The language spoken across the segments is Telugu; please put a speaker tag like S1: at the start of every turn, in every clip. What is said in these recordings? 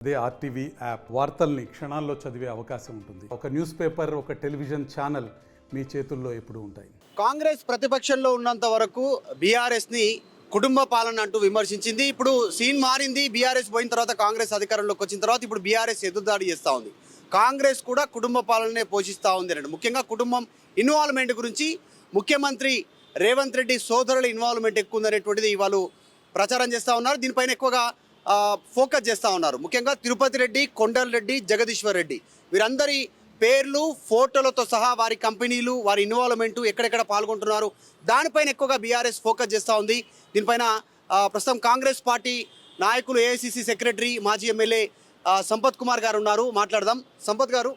S1: అదే ఆర్టీవీ యాప్ వార్తల్ని క్షణాల్లో చదివే అవకాశం ఉంటుంది. ఒక న్యూస్ పేపర్, ఒక టెలివిజన్ ఛానల్ మీ చేతుల్లో ఎప్పుడూ ఉంటాయి.
S2: కాంగ్రెస్ ప్రతిపక్షంలో ఉన్నంత వరకు బీఆర్ఎస్ని కుటుంబ పాలన అంటూ విమర్శించింది. ఇప్పుడు సీన్ మారింది. బీఆర్ఎస్ పోయిన తర్వాత కాంగ్రెస్ అధికారంలోకి వచ్చిన తర్వాత ఇప్పుడు బీఆర్ఎస్ ఎదురుదాడి చేస్తూ ఉంది. కాంగ్రెస్ కూడా కుటుంబ పాలనే పోషిస్తూ ఉంది అన్నట్టు. ముఖ్యంగా కుటుంబం ఇన్వాల్వ్మెంట్ గురించి ముఖ్యమంత్రి రేవంత్ రెడ్డి సోదరుల ఇన్వాల్వ్మెంట్ ఎక్కువ ఉందనేటువంటిది వాళ్ళు ప్రచారం చేస్తూ ఉన్నారు. దీనిపైన ఎక్కువగా ఫోకస్ చేస్తూ ఉన్నారు. ముఖ్యంగా తిరుపతి రెడ్డి, కొండల రెడ్డి, జగదీశ్వర్ రెడ్డి వీరందరి పేర్లు, ఫోటోలతో సహా వారి కంపెనీలు, వారి ఇన్వాల్వ్మెంట్, ఎక్కడెక్కడ పాల్గొంటున్నారు దానిపైన ఎక్కువగా బీఆర్ఎస్ ఫోకస్ చేస్తూ ఉంది. దీనిపైన ప్రస్తుతం కాంగ్రెస్ పార్టీ నాయకులు, ఏఐసిసి సెక్రటరీ, మాజీ ఎమ్మెల్యే సంపత్ కుమార్ గారు ఉన్నారు. మాట్లాడదాం. సంపత్ గారు,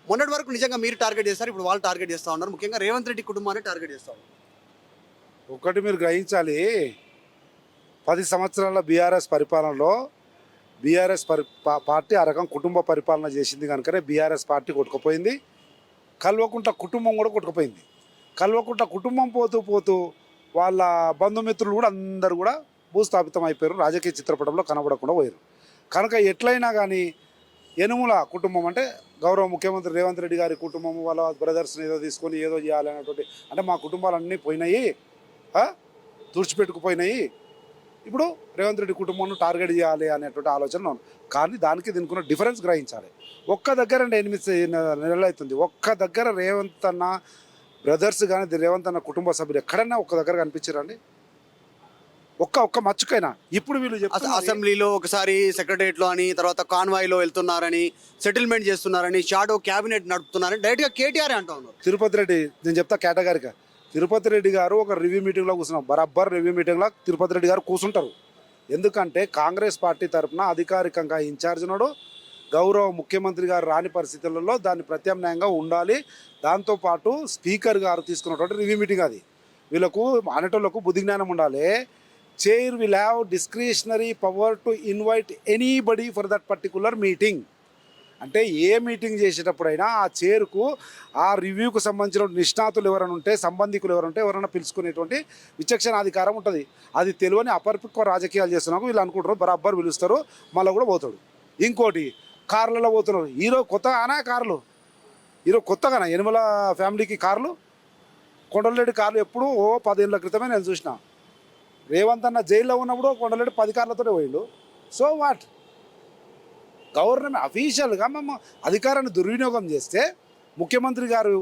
S2: మొన్నటి వరకు నిజంగా మీరు టార్గెట్ చేస్తారు, ఇప్పుడు వాళ్ళు టార్గెట్ చేస్తూ ఉన్నారు. ముఖ్యంగా రేవంత్ రెడ్డి కుటుంబాన్ని టార్గెట్ చేస్తూ ఉన్నారు.
S3: ఒకటి మీరు గ్రహించాలి, 10 సంవత్సరాల బీఆర్ఎస్ పరిపాలనలో బీఆర్ఎస్ పార్టీ ఆ రకం కుటుంబ పరిపాలన చేసింది కనుకనే బీఆర్ఎస్ పార్టీ కొట్టుకుపోయింది. కల్వకుంట్ల కుటుంబం కూడా కొట్టుకుపోయింది. కల్వకుంట్ల కుటుంబం పోతూ పోతూ వాళ్ళ బంధుమిత్రులు కూడా అందరూ కూడా భూస్థాపితం అయిపోయారు, రాజకీయ చిత్రపటంలో కనబడకుండా పోయారు. కనుక ఎట్లయినా కానీ యనుమల కుటుంబం అంటే గౌరవ ముఖ్యమంత్రి రేవంత్ రెడ్డి గారి కుటుంబం, వాళ్ళ బ్రదర్స్ని ఏదో తీసుకొని ఏదో చేయాలనేటువంటి, అంటే మా కుటుంబాలన్నీ పోయినాయి, తుడిచిపెట్టుకుపోయినాయి, ఇప్పుడు రేవంత్ రెడ్డి కుటుంబాన్ని టార్గెట్ చేయాలి అనేటువంటి ఆలోచన ఉంది. కానీ దీనికి ఉన్న డిఫరెన్స్ గ్రహించాలి. ఒక్క దగ్గర 8 నెలలు అవుతుంది, ఒక్క దగ్గర రేవంత్ అన్న బ్రదర్స్ కానీ రేవంత్ అన్న కుటుంబ సభ్యులు ఎక్కడన్నా ఒక్క దగ్గర కనిపించారండి? ఒక్క మచ్చుకైనా? ఇప్పుడు వీళ్ళు
S2: అసెంబ్లీలో ఒకసారి, సెక్రటరియట్లో అని, తర్వాత కాన్వాయ్లో వెళ్తున్నారని, సెటిల్మెంట్ చేస్తున్నారని, షాడో క్యాబినెట్ నడుపుతున్నారని డైరెక్ట్గా కేటీఆర్ అంటూ ఉన్నారు.
S3: తిరుపతి రెడ్డి, నేను చెప్తా కేటగారిగా, తిరుపతి రెడ్డి గారు ఒక రివ్యూ మీటింగ్లో కూర్చున్నాం, బరాబర్ రివ్యూ మీటింగ్లో తిరుపతి రెడ్డి గారు కూర్చుంటారు. ఎందుకంటే కాంగ్రెస్ పార్టీ తరఫున అధికారికంగా ఇన్ఛార్జ్ ఉన్నాడు. గౌరవ ముఖ్యమంత్రి గారు రాని పరిస్థితులలో దాన్ని ప్రత్యామ్నాయంగా ఉండాలి. దాంతోపాటు స్పీకర్ గారు తీసుకున్నటువంటి రివ్యూ మీటింగ్ అది. వీళ్ళకు అనేటోళ్ళకు బుద్ధి జ్ఞానం ఉండాలి. Chair will have discretionary power to invite anybody for that particular meeting. అంటే ఏ మీటింగ్ చేసేటప్పుడైనా ఆ చైర్కు ఆ రివ్యూకు సంబంధించిన నిష్ణాతులు ఎవరైనా ఉంటే, సంబంధికులు ఎవరైనా ఉంటే ఎవరైనా పిలుచుకునేటువంటి విచక్షణాధికారం ఉంటుంది. అది తెలియని అపరిపక్వ రాజకీయాలు చేస్తున్నాకు వీళ్ళు అనుకుంటారు, బరాబర్ పిలుస్తారు, మళ్ళీ కూడా పోతాడు. ఇంకోటి, కార్లలో పోతున్నారు. ఈరోజు కొత్తగానే కార్లు, ఈరోజు కొత్తగానే యనుమల ఫ్యామిలీకి కార్లు, కొండలరెడ్డి కార్లు ఎప్పుడు 10 ఏళ్ళ క్రితమే నేను చూసిన. రేవంత్ అన్న జైల్లో ఉన్నప్పుడు కొండలరెడ్డి 10 కార్లతోనే పోయిండు. So what? గవర్నమెంట్ అఫీషియల్గా మేము అధికారాన్ని దుర్వినియోగం చేస్తే, ముఖ్యమంత్రి గారు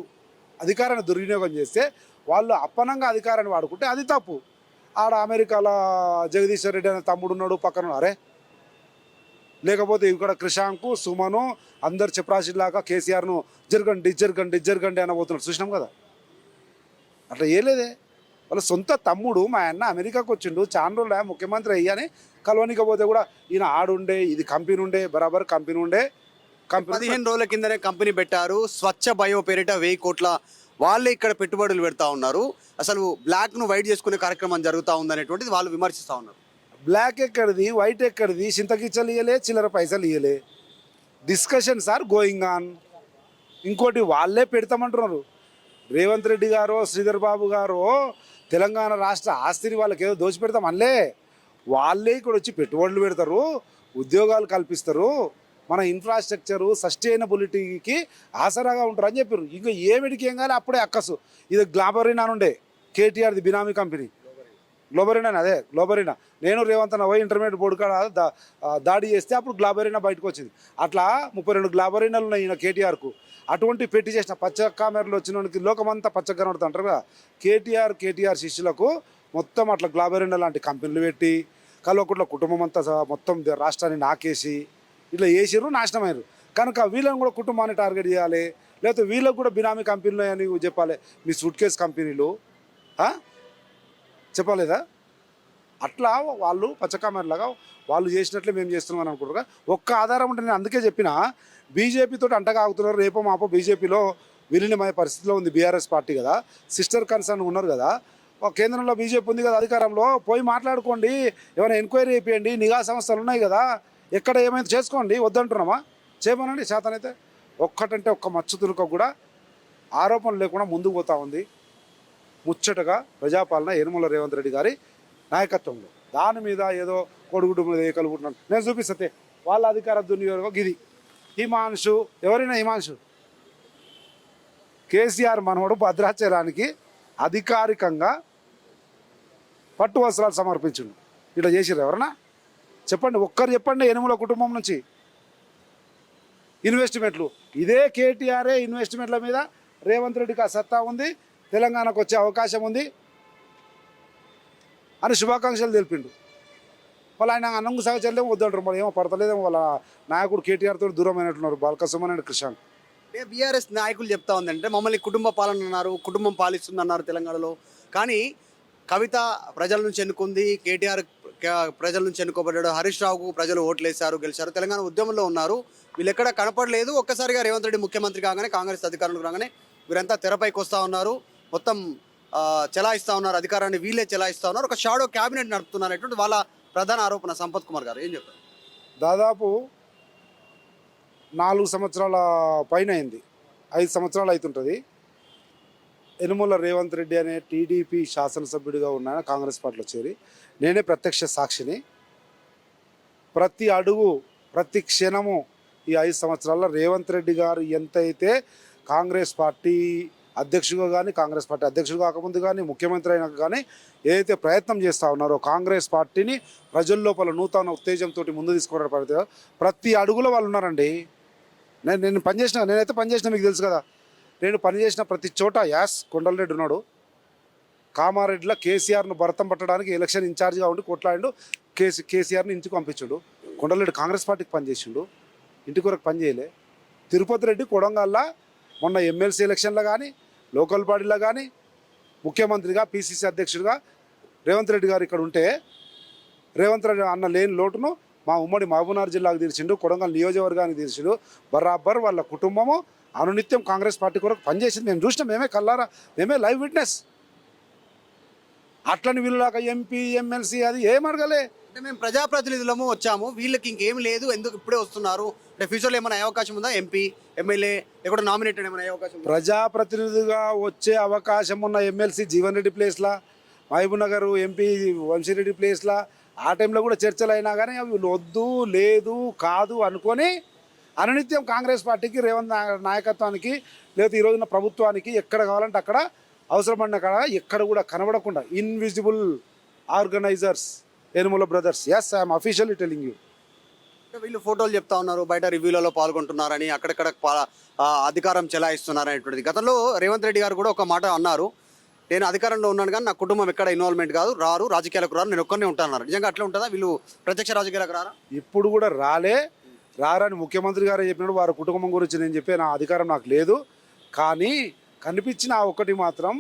S3: అధికారాన్ని దుర్వినియోగం చేస్తే, వాళ్ళు అప్పనంగా అధికారాన్ని వాడుకుంటే అది తప్పు. ఆడ అమెరికాలో జగదీశ్వర్ రెడ్డి అనే తమ్ముడు ఉన్నాడు పక్కన, అరే లేకపోతే ఇక్కడ క్రిషాంకు, సుమను అందరు చెప్రాసిలాగా కేసీఆర్ను జరగండి అనబోతున్నాడు, చూసినాం కదా. అట్లా ఏలేదే. వాళ్ళ సొంత తమ్ముడు మా అన్న అమెరికాకు వచ్చిండు, చాలా రోజులు ముఖ్యమంత్రి అయ్యాని కలవనికపోతే కూడా ఈయన ఆడుండే, ఇది కంపెనీ ఉండే, బరాబర్ కంపెనీ ఉండే.
S2: 15 రోజుల కిందనే కంపెనీ పెట్టారు, స్వచ్ఛ బయో పేరిట 1000 కోట్ల వాళ్ళే ఇక్కడ పెట్టుబడులు పెడతా ఉన్నారు. అసలు బ్లాక్ను వైట్ చేసుకునే కార్యక్రమం జరుగుతూ ఉందనేటువంటిది వాళ్ళు విమర్శిస్తూ ఉన్నారు.
S3: బ్లాక్ ఎక్కడిది, వైట్ ఎక్కడిది, చింతకిచ్చలు ఇయ్యలే, చిల్లర పైసలు ఇయ్యలే. Discussions are going on. ఇంకోటి, వాళ్ళే పెడతామంటున్నారు. రేవంత్ రెడ్డి గారు, శ్రీధర్ బాబు గారు తెలంగాణ రాష్ట్ర ఆస్తిని వాళ్ళకి ఏదో దోచిపెడతాం అనలే. వాళ్ళే ఇక్కడ వచ్చి పెట్టుబడులు పెడతారు, ఉద్యోగాలు కల్పిస్తారు, మన ఇన్ఫ్రాస్ట్రక్చరు సస్టైనబిలిటీకి ఆసరాగా ఉంటారు అని చెప్పారు. ఇంకా ఏమిటికి ఏం కాదు, అప్పుడే అక్కసు. ఇది గ్లాబరీనా ఉండే, కేటీఆర్ది బినామీ కంపెనీ గ్లోబరీనా, అదే గ్లోబరీనా. నేను రేవంత్ అన్న పోయి ఇంటర్మీడియట్ బోర్డు కాడ దాడి చేస్తే అప్పుడు గ్లాబరీనా బయటకు వచ్చింది. అట్లా 32 గ్లాబరీనాలు ఉన్నాయి ఈయన కేటీఆర్కు. అటువంటి పెట్టి చేసిన పచ్చ కామెరలు వచ్చినోనికి లోకమంతా పచ్చగా కనబడుతుంటారు కదా. కేటీఆర్ శిష్యులకు మొత్తం అట్లా గ్లాబరీనా లాంటి కంపెనీలు పెట్టి కల్వకుంట్ల కుటుంబం అంతా మొత్తం రాష్ట్రాన్ని నాకేసి ఇట్లా వేసిర్రు, నాశనం అయ్యారు. కనుక వీళ్ళని కూడా కుటుంబాన్ని టార్గెట్ చేయాలి, లేకపోతే వీళ్ళకు కూడా బినామీ కంపెనీలు అని చెప్పాలి. మీ సూట్ కేస్ కంపెనీలు చెప్పలేదా? అట్లా వాళ్ళు పచ్చకామెరలాగా వాళ్ళు చేసినట్లే మేము చేస్తున్నాం అని అనుకుంటారు. ఒక్క ఆధారం ఉంటే, నేను అందుకే చెప్పిన, బీజేపీతో అంటగా ఆగుతున్నారు. రేపో మాపో బీజేపీలో విలీనమయ్యే పరిస్థితిలో ఉంది బీఆర్ఎస్ పార్టీ కదా. సిస్టర్ కన్సర్న్ ఉన్నారు కదా, కేంద్రంలో బీజేపీ ఉంది కదా అధికారంలో. పోయి మాట్లాడుకోండి, ఏమైనా ఎంక్వైరీ అయిపోయండి, నిఘా సంస్థలు ఉన్నాయి కదా, ఎక్కడ ఏమైనా చేసుకోండి, వద్దంటున్నామా? చేయమనండి చేతనైతే. ఒక్కటంటే ఒక్క మచ్చు తునుక కూడా ఆరోపణ లేకుండా ముందుకు పోతా ఉంది ముచ్చటగా ప్రజాపాలన యనుమల రేవంత్ రెడ్డి గారి నాయకత్వంలో. దాని మీద ఏదో కొడుగుడు మీద ఏకలు పుట్టినాను నేను చూపిస్తే వాళ్ళ అధికార దుర్వినియోగం ఇది. హిమాంశు ఎవరైనా హిమాంశు కేసీఆర్ మనవడు భద్రాచలానికి అధికారికంగా పట్టు వస్త్రాలు సమర్పించిండు. ఇట్లా చేసిర్రు ఎవరన్నా చెప్పండి, ఒక్కరు చెప్పండి. యనుమల కుటుంబం నుంచి ఇన్వెస్ట్మెంట్లు, ఇదే కేటీఆర్ఏ ఇన్వెస్ట్మెంట్ల మీద రేవంత్ రెడ్డికి ఆ సత్తా ఉంది, తెలంగాణకు వచ్చే అవకాశం ఉంది అని శుభాకాంక్షలు తెలిపిండు. వాళ్ళు ఆయన అన్నంగు సహచర్యం వద్దంటారు, మరి ఏమో పడతలేదేమో వాళ్ళ నాయకుడు కేటీఆర్తో దూరమైనట్టున్నారు బాలకసుమన్ అండ్ కృషాంక్.
S2: బీఆర్ఎస్ నాయకులు చెప్తా ఉందంటే మమ్మల్ని కుటుంబ పాలన అన్నారు, కుటుంబం పాలిస్తుంది అన్నారు తెలంగాణలో. కానీ కవిత ప్రజల నుంచి ఎన్నుకుంది, కేటీఆర్ ప్రజల నుంచి ఎన్నుకోబడ్డాడు, హరీష్ రావుకు ప్రజలు ఓట్లేశారు, గెలిచారు, తెలంగాణ ఉద్యమంలో ఉన్నారు, వీళ్ళు ఎక్కడ కనపడలేదు. ఒక్కసారిగా రేవంత్ రెడ్డి ముఖ్యమంత్రి కాగానే, కాంగ్రెస్ అధికారంలోకి రాగానే వీరంతా తెరపైకి వస్తూ ఉన్నారు, మొత్తం చెలాయిస్తూ ఉన్నారు, అధికారాన్ని వీళ్ళే చెలాయిస్తూ ఉన్నారు, ఒక షాడో క్యాబినెట్ నడుపుతున్నారు అనేటువంటి వాళ్ళ ప్రధాన ఆరోపణ. సంపత్ కుమార్ గారు ఏం చెప్పారు?
S3: దాదాపు 4 సంవత్సరాల పైన అయింది, 5 సంవత్సరాలు అవుతుంటుంది. యనుమల రేవంత్ రెడ్డి అనే టీడీపీ శాసనసభ్యుడిగా ఉన్న కాంగ్రెస్ పార్టీలో చేరి నేనే ప్రత్యక్ష సాక్షిని. ప్రతి అడుగు ప్రతి క్షణము ఈ 5 సంవత్సరాల్లో రేవంత్ రెడ్డి గారు ఎంతైతే కాంగ్రెస్ పార్టీ అధ్యక్షుడిగా కానీ, కాంగ్రెస్ పార్టీ అధ్యక్షుడు కాకముందు కానీ, ముఖ్యమంత్రి అయినాక కానీ ఏదైతే ప్రయత్నం చేస్తూ ఉన్నారో కాంగ్రెస్ పార్టీని ప్రజల లోపల నూతన ఉత్తేజంతో ముందు తీసుకోవడం ప్రతి అడుగులో వాళ్ళు ఉన్నారండి. నేనైతే పనిచేసిన మీకు తెలుసు కదా, నేను పనిచేసిన ప్రతి చోట యాస్ కొండలరెడ్డి ఉన్నాడు. కామారెడ్డిలో కేసీఆర్ను భరతం పట్టడానికి ఎలక్షన్ ఇన్ఛార్జ్గా ఉండి కొట్లాడిండు, కేసీఆర్ని ఇంటికి పంపించాడు. కొండలరెడ్డి కాంగ్రెస్ పార్టీకి పనిచేసిండు, ఇంటి కొరకు పనిచేయలే. తిరుపతి రెడ్డి కొడంగల్లో మొన్న ఎమ్మెల్సీ ఎలక్షన్లో కానీ, లోకల్ బాడీలో కానీ ముఖ్యమంత్రిగా, పీసీసీ అధ్యక్షుడిగా రేవంత్ రెడ్డి గారు ఇక్కడ ఉంటే రేవంత్ రెడ్డి అన్న లేని లోటును మా ఉమ్మడి మహబూబ్నగర్ జిల్లాకు తీర్చిండు, కొడంగల్ నియోజకవర్గానికి తీర్చిండు. బరాబర్ వాళ్ళ కుటుంబము అనునిత్యం కాంగ్రెస్ పార్టీ కొరకు పనిచేసింది. మేము చూసినాం, మేమే కల్లారా, మేమే లైవ్ విట్నెస్. అట్లని వీళ్ళలాగా ఎంపీ ఎమ్మెల్సీ అది ఏం అడగలే.
S2: అంటే మేము ప్రజాప్రతినిధులము వచ్చాము, వీళ్ళకి ఇంకేం లేదు, ఎందుకు ఇప్పుడే వస్తున్నారు అంటే ఫ్యూచర్లో ఏమైనా అవకాశం ఉందా? ఎంపీ ఎమ్మెల్యే ఎక్కడ నామినేటెడ్ ఏమైనా అవకాశం?
S3: ప్రజాప్రతినిధిగా వచ్చే అవకాశం ఉన్న ఎమ్మెల్సీ జీవన్ రెడ్డి ప్లేస్లా, మహబూబ్నగర్ ఎంపీ వంశీరెడ్డి ప్లేస్లా ఆ టైంలో కూడా చర్చలు అయినా కానీ అవి వద్దు, లేదు, కాదు అనుకొని అనునిత్యం కాంగ్రెస్ పార్టీకి, రేవంత్ నాయకత్వానికి, లేదా ఈరోజున ప్రభుత్వానికి ఎక్కడ కావాలంటే అక్కడ అవసరపడిన కాడ ఎక్కడ కూడా కనబడకుండా invisible organisers Yanamala brothers. Yes, I'm officially telling you.
S2: వీళ్ళు ఫోటోలు చెప్తా ఉన్నారు, బయట రివ్యూలలో పాల్గొంటున్నారని, అక్కడక్కడ అధికారం చెలాయిస్తున్నారనేటువంటిది. గతంలో రేవంత్ రెడ్డి గారు కూడా ఒక మాట అన్నారు, నేను అధికారంలో ఉన్నాను కానీ నా కుటుంబం ఎక్కడ ఇన్వాల్వ్మెంట్ కాదు, రారు, రాజకీయాలకు రారు, నేను ఒక్కనే ఉంటాను. నిజంగా అట్లా ఉంటుందా? వీళ్ళు ప్రత్యక్ష రాజకీయాలకు రారా?
S3: ఇప్పుడు కూడా రారని ముఖ్యమంత్రి గారే చెప్పినప్పుడు వారి కుటుంబం గురించి నేను చెప్పే నా అధికారం నాకు లేదు. కానీ కనిపించిన ఆ ఒక్కటి మాత్రం,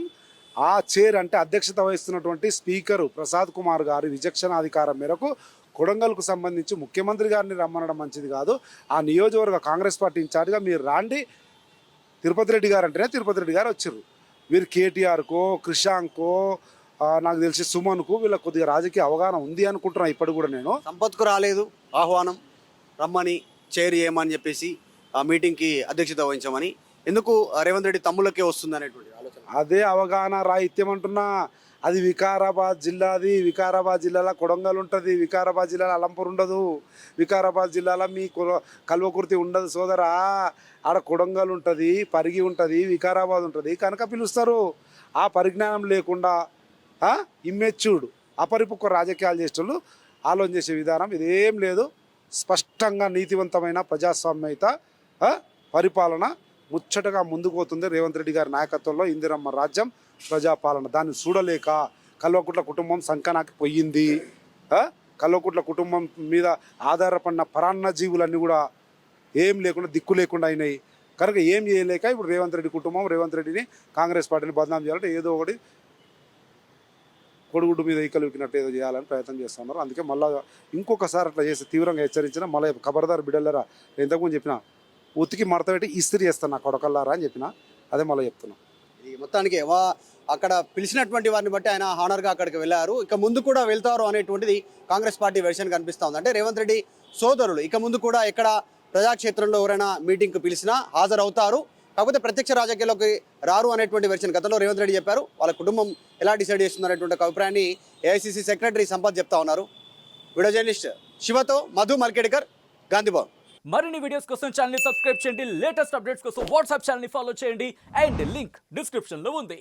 S3: ఆ చైర్ అంటే అధ్యక్షత వహిస్తున్నటువంటి స్పీకరు ప్రసాద్ కుమార్ గారి విచక్షణ అధికారం మేరకు కొడంగల్కు సంబంధించి ముఖ్యమంత్రి గారిని రమ్మనడం మంచిది కాదు, ఆ నియోజకవర్గ కాంగ్రెస్ పార్టీ ఇన్ఛార్జ్గా మీరు రాండి. తిరుపతి రెడ్డి గారు అంటేనే తిరుపతి రెడ్డి గారు వచ్చారు. వీరు కేటీఆర్కో, కృషాంకో, నాకు తెలిసి సుమన్కు వీళ్ళకి కొద్దిగా రాజకీయ అవగాహన ఉంది అనుకుంటున్నాను. ఇప్పటికి కూడా నేను
S2: సంపత్కు రాలేదు ఆహ్వానం, రమ్మని చైర్ చేయమని చెప్పేసి ఆ మీటింగ్కి అధ్యక్షత వహించమని, ఎందుకు రేవంత్ రెడ్డి తమ్ములకే వస్తుంది అనేటువంటి ఆలోచన.
S3: అదే అవగాహన రాహిత్యం అంటున్నా. అది వికారాబాద్ జిల్లాది, వికారాబాద్ జిల్లాలో కొడంగల్ ఉంటుంది, వికారాబాద్ జిల్లాలో అలంపూర్ ఉండదు, వికారాబాద్ జిల్లాలో మీ కల్వకుర్తి ఉండదు సోదరా. ఆడ కొడంగల్ ఉంటుంది, పరిగి ఉంటుంది, వికారాబాద్ ఉంటుంది, కనుక పిలుస్తారు. ఆ పరిజ్ఞానం లేకుండా ఇమ్మెచ్యూర్డ్ అపరిపక్వ రాజకీయాలు చేసేటోళ్ళు ఆలోచన చేసే విధానం ఇదేం లేదు. స్పష్టంగా నీతివంతమైన ప్రజాస్వామ్యత పరిపాలన ముచ్చటగా ముందుకు పోతుంది రేవంత్ రెడ్డి గారి నాయకత్వంలో. ఇందిరమ్మ రాజ్యం, ప్రజాపాలన, దాన్ని చూడలేక కల్వకుట్ల కుటుంబం సంకనాకి పోయింది. కల్వకుట్ల కుటుంబం మీద ఆధారపడిన పరాన్న జీవులన్నీ కూడా ఏం లేకుండా, దిక్కు లేకుండా అయినాయి. కనుక ఏం చేయలేక ఇప్పుడు రేవంత్ రెడ్డి కుటుంబం రేవంత్ రెడ్డిని, కాంగ్రెస్ పార్టీని బదనాం చేయాలంటే ఏదో ఒకటి కొడుగుడ్డు మీద ఈకలు విక్కినట్టు ఏదో చేయాలని ప్రయత్నం చేస్తున్నారు. అందుకే మళ్ళీ ఇంకొకసారి అట్లా చేసి తీవ్రంగా హెచ్చరించిన, మళ్ళీ ఖబర్దార్ బిడ్డలరా, ఇంతకుముందు చెప్పిన ఉతికి మడత పెట్టి ఇస్త్రీ చేస్తాను నా కొడకల్లారా అని చెప్పిన, అదే మళ్ళీ చెప్తున్నా.
S2: ఇది మొత్తానికి అక్కడ పిలిచినటువంటి వారిని బట్టి ఆయన హానర్గా అక్కడికి వెళ్ళారు, ఇక ముందు కూడా వెళ్తారు అనేటువంటిది కాంగ్రెస్ పార్టీ వెర్షన్ కనిపిస్తూ ఉంది. అంటే రేవంత్ రెడ్డి సోదరులు ఇక ముందు కూడా ఎక్కడ ప్రజాక్షేత్రంలో ఎవరైనా మీటింగ్కి పిలిచినా హాజరవుతారు, కాకపోతే ప్రత్యక్ష రాజకీయాల్లోకి రారు అనేటువంటి వెర్షన్ గతంలో రేవంత్ రెడ్డి చెప్పారు. వాళ్ళ కుటుంబం ఎలా డిసైడ్ చేస్తుంది అనేటువంటి ఒక అభిప్రాయాన్ని ఏఐసిసి సెక్రటరీ సంపత్ చెప్తా ఉన్నారు. వీడియో జర్నలిస్ట్ శివతో మధు మల్కేడ్కర్, గాంధీ భవన్.
S4: మరిన్ని వీడియోస్ కోసం ఛానల్ ని సబ్స్క్రైబ్ చేయండి, లేటెస్ట్ అప్డేట్స్ కోసం వాట్సాప్ ఛానల్ ని ఫాలో చేయండి అండ్ లింక్ డిస్క్రిప్షన్ లో ఉంది.